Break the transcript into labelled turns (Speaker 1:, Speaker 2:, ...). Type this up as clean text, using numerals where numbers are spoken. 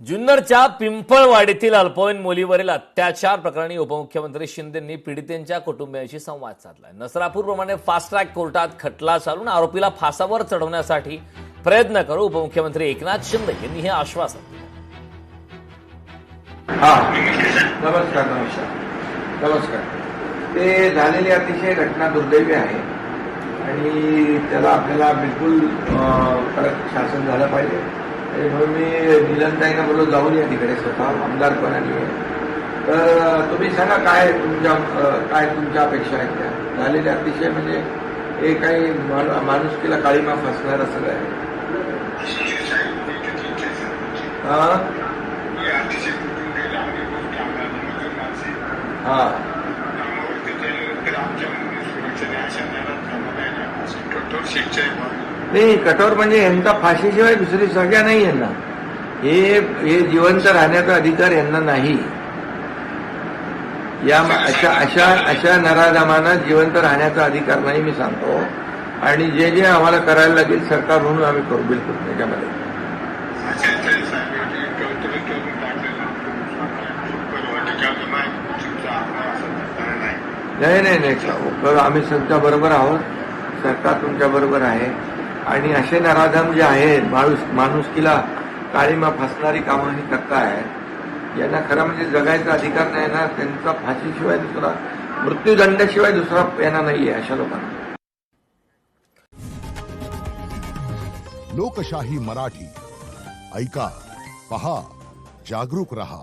Speaker 1: जुन्नरच्या पिंपळवाडीतील अल्पवयीन मुलीवरील अत्याचार प्रकरणी उपमुख्यमंत्री शिंदेंनी पीडितेच्या कुटुंबियांशी संवाद साधलाय। नसरापूरप्रमाणे फास्ट ट्रॅक कोर्टात खटला चालून आरोपीला फासावर चढवण्यासाठी प्रयत्न करू उपमुख्यमंत्री एकनाथ शिंदे यांनी हे आश्वासन दिलं।
Speaker 2: नमस्कार ते झालेली अतिशय घटना दुर्दैवी आहे आणि त्याला आपल्याला बिलकुल कडक शासन झालं पाहिजे। म्हणून मी निलंताईंना बोललो जाऊन या तिकडे स्वतः आमदार पण आणि तर तुम्ही सांगा काय तुमच्या अपेक्षा आहेत त्या झालेले अतिशय म्हणजे हे काही माणुसकीला काळीमा फसणारं सगळं आहे। नाही कठोर म्हणजे यांचा फाशीशिवाय दुसरी सगळ्या नाही यांना हे जिवंत राहण्याचा अधिकार यांना नाही। या अशा नराधमांना जिवंत राहण्याचा अधिकार नाही मी सांगतो आणि जे आम्हाला करायला लागेल सरकार म्हणून आम्ही करू बिलकुल त्याच्यामध्ये। नाही आम्ही तुमच्या बरोबर आहोत, सरकार तुमच्या बरोबर आहे आणि असे नराधम जे आहेत माणुसकीला काळीमा फासणारी कामं ही करताय यांना खरं म्हणजे जगायचा अधिकार नाही ना। त्यांचा फाशीशिवाय दुसरा मृत्यूदंडाशिवाय दुसरा यांना नाहीये अशा लोकांना।
Speaker 3: लोकशाही मराठी ऐका, पहा, जागरूक रहा।